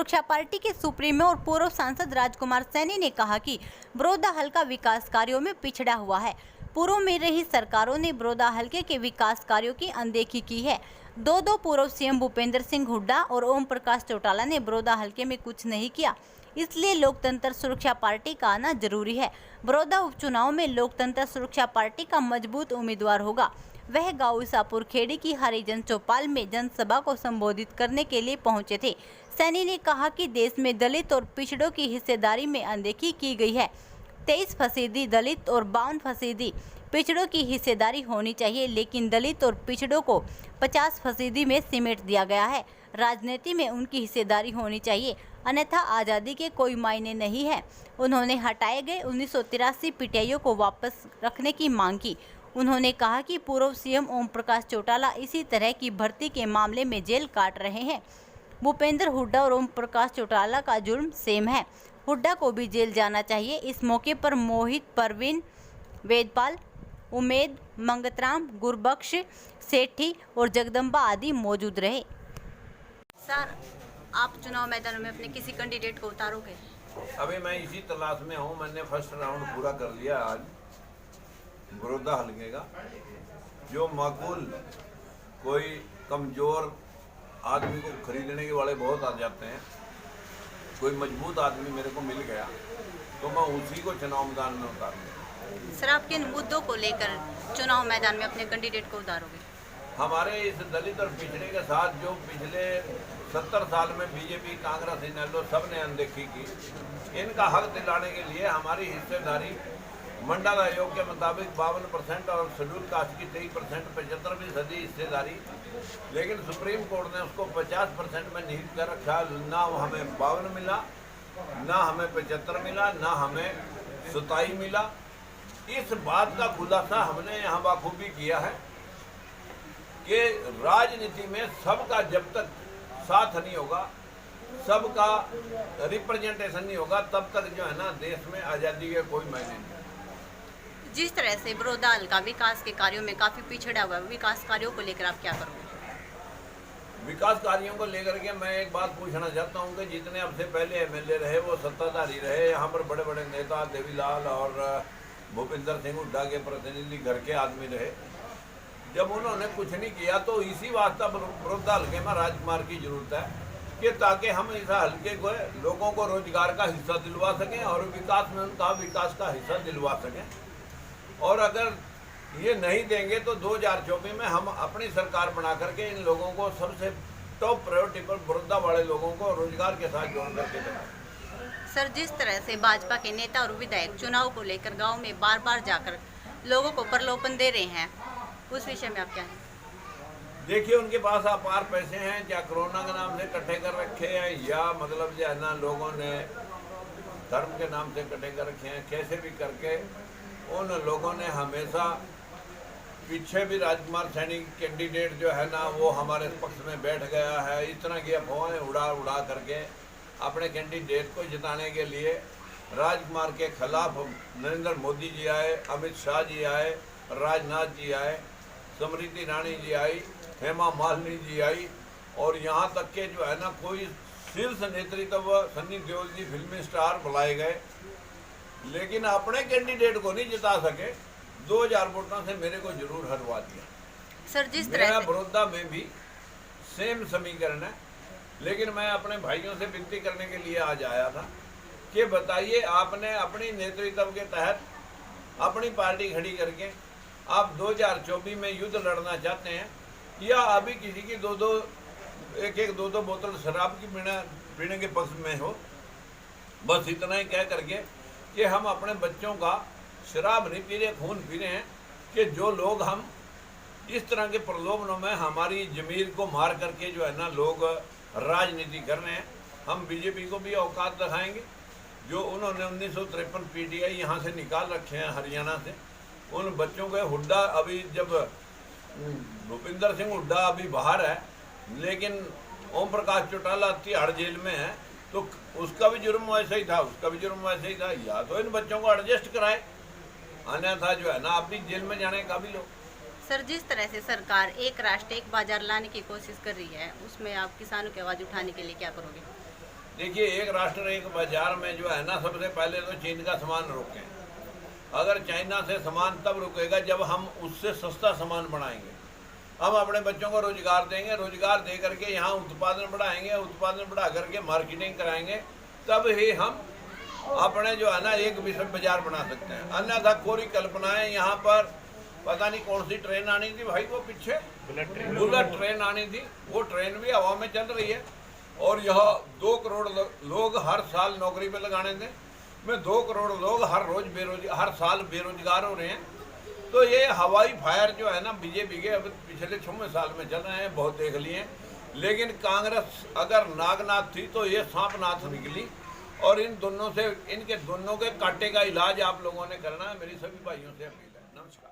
सुरक्षा पार्टी के सुप्रीमो और पूर्व सांसद राजकुमार सैनी ने कहा कि बड़ौदा हल्का विकास कार्यों में पिछड़ा हुआ है। पूर्व में रही सरकारों ने बड़ौदा हल्के के विकास कार्यों की अनदेखी की है। दो पूर्व सीएम भूपेंद्र सिंह हुड्डा और ओम प्रकाश चौटाला ने बड़ौदा हल्के में कुछ नहीं किया, इसलिए लोकतंत्र सुरक्षा पार्टी का आना जरूरी है। बड़ौदा उपचुनाव में लोकतंत्र सुरक्षा पार्टी का मजबूत उम्मीदवार होगा। वह गांव ईसापुर खेड़ी की हरिजन चौपाल में जनसभा को संबोधित करने के लिए पहुंचे थे। सैनी ने कहा कि देश में दलित और पिछड़ों की हिस्सेदारी में अनदेखी की गई है। 23% दलित और 52% पिछड़ों की हिस्सेदारी होनी चाहिए, लेकिन दलित और पिछड़ों को 50% में सिमट दिया गया है। राजनीति में उनकी हिस्सेदारी होनी चाहिए, अन्यथा आज़ादी के कोई मायने नहीं है। उन्होंने हटाए गए 1983 पीटीआईओ को वापस रखने की मांग की। उन्होंने कहा कि पूर्व सीएम ओम प्रकाश चौटाला इसी तरह की भर्ती के मामले में जेल काट रहे हैं। भूपेंद्र हुड्डा और ओम प्रकाश चौटाला का जुर्म सेम है। हुड्डा को भी जेल जाना चाहिए। इस मौके पर मोहित, परवीन, वेदपाल, उमेद, मंगतराम, गुरबख्श, सेठी और जगदम्बा आदि मौजूद रहे। सर, आप चुनाव मैदान में अपने किसी कैंडिडेट को उतारोगे? अभी मैं इसी तलाश में हूँ। मैंने फर्स्ट राउंड पूरा कर लिया आज बड़ौदा हल्के का। जो माकूल कोई कमज़ोर आदमी को खरीदने के वाले बहुत आ जाते हैं, कोई मजबूत आदमी मेरे को मिल गया तो मैं उसी को चुनाव मैदान में उतारूंगा। सर, आप किन मुद्दों को लेकर चुनाव मैदान में अपने कैंडिडेट को उतारोगे? हमारे इस दलित और पिछड़े के साथ जो पिछले 70 साल में बीजेपी, कांग्रेस, इनेलो सब ने अनदेखी की, इनका हक दिलाने के लिए हमारी हिस्सेदारी मंडल आयोग के मुताबिक 52% और शेड्यूल कास्ट की 23%, 75% हिस्सेदारी, लेकिन सुप्रीम कोर्ट ने उसको 50% में निहित कर रखा। ना हमें 52 मिला, ना हमें 75 मिला, ना हमें 27 मिला। इस बात का खुलासा हमने यहाँ बाखूबी किया है कि राजनीति में सबका जब तक साथ नहीं होगा, सबका रिप्रेजेंटेशन नहीं होगा, तब तक जो है ना देश में आज़ादी के कोई मायने नहीं। जिस तरह से बड़ौदा हल्का विकास के कार्यों में काफी पिछड़ा हुआ है, विकास कार्यों को लेकर आप क्या करोगे? विकास कार्यों को लेकर के मैं एक बात पूछना चाहता हूं कि जितने अब से पहले एमएलए रहे वो सत्ताधारी रहे, यहाँ पर बड़े बड़े नेता देवीलाल और भूपेंद्र सिंह हुड्डा के प्रतिनिधि घर के आदमी रहे। जब उन्होंने कुछ नहीं किया तो इसी वास्ते बड़ौदा हल्के में राजकुमार की जरूरत है कि ताकि हम इस हल्के को लोगों को रोजगार का हिस्सा दिलवा सकें और विकास में उनका विकास का हिस्सा दिलवा सकें। और अगर ये नहीं देंगे तो 2024 में हम अपनी सरकार बना करके इन लोगों को सबसे टॉप प्रायोरिटी पर बड़ौदा वाले लोगों को रोजगार के साथ जोड़ करके देना। सर, जिस तरह से भाजपा के नेता और विधायक चुनाव को लेकर गांव में बार बार जाकर लोगों को प्रलोभन दे रहे हैं, उस विषय में आप क्या हैं? देखिए, उनके पास अपार पैसे हैं, क्या कोरोना के नाम से इकट्ठे कर रखे हैं या मतलब जो है ना लोगों ने धर्म के नाम से इकट्ठे कर रखे हैं। कैसे भी करके उन लोगों ने हमेशा पीछे भी राजकुमार सैनी कैंडिडेट जो है ना वो हमारे पक्ष में बैठ गया है। इस तरह की अफवाहें उड़ा करके अपने कैंडिडेट को जिताने के लिए राजकुमार के खिलाफ नरेंद्र मोदी जी आए, अमित शाह जी आए, राजनाथ जी आए, स्मृति ईरानी जी आई, हेमा मालिनी जी आई और यहाँ तक के जो है ना कोई शीर्ष नेतृत्व सन्नी देओल जी फिल्मी स्टार बुलाए गए, लेकिन अपने कैंडिडेट को नहीं जिता सके। 2000 वोटों से मेरे को जरूर हरवा दिया। सर, जिस तरह मेरा बड़ौदा में भी सेम समीकरण है, लेकिन मैं अपने भाइयों से विनती करने के लिए आज आया था कि बताइए, आपने अपनी नेतृत्व के तहत अपनी पार्टी खड़ी करके आप 2024 में युद्ध लड़ना चाहते हैं या अभी किसी की दो बोतल शराब की पीने के पक्ष में हो? बस इतना ही कह करके कि हम अपने बच्चों का शराब नहीं पी रहे, खून पी रहे हैं कि जो लोग हम इस तरह के प्रलोभनों में हमारी जमीर को मार करके जो है ना लोग राजनीति कर रहे हैं। हम बीजेपी को भी औकात दिखाएंगे। जो उन्होंने 1953 पीटीआई यहाँ से निकाल रखे हैं हरियाणा से, उन बच्चों के हुड्डा अभी जब भूपेंद्र सिंह हुड्डा अभी बाहर है, लेकिन ओम प्रकाश चौटाला तिहाड़ जेल में है, तो उसका भी जुर्म वैसे ही था, उसका भी जुर्म वैसे ही था। या तो इन बच्चों को एडजस्ट कराए, अन्यथा जो है ना आप भी जेल में जाने काबिल हो। सर, जिस तरह से सरकार एक राष्ट्र एक बाजार लाने की कोशिश कर रही है, उसमें आप किसानों की आवाज़ उठाने के लिए क्या करोगे? देखिए, एक राष्ट्र एक बाजार में जो है ना, सबसे पहले तो चीन का सामान रोकें। अगर चाइना से सामान तब रुकेगा जब हम उससे सस्ता सामान बनाएंगे। हम अपने बच्चों को रोजगार देंगे, रोजगार दे करके यहाँ उत्पादन बढ़ाएंगे, उत्पादन बढ़ा करके मार्केटिंग कराएंगे, तब ही हम अपने जो है ना एक विश्व बाजार बना सकते हैं। अन्यथा कोरी कल्पनाएं, यहाँ पर पता नहीं कौन सी ट्रेन आनी थी भाई, वो पीछे बुलेट ट्रेन आनी थी, वो ट्रेन भी हवा में चल रही है। और यह 2 करोड़ लोग हर साल नौकरी पे लगाने थे, में 2 करोड़ लोग हर साल बेरोजगार हो रहे हैं। तो ये हवाई फायर जो है ना बीजेपी के अब पिछले 6 साल में चल रहे हैं, बहुत देख लिए। लेकिन कांग्रेस अगर नागनाथ थी तो ये सांपनाथ निकली। और इनके दोनों के कांटे का इलाज आप लोगों ने करना है, मेरी सभी भाइयों से अपील है। नमस्कार।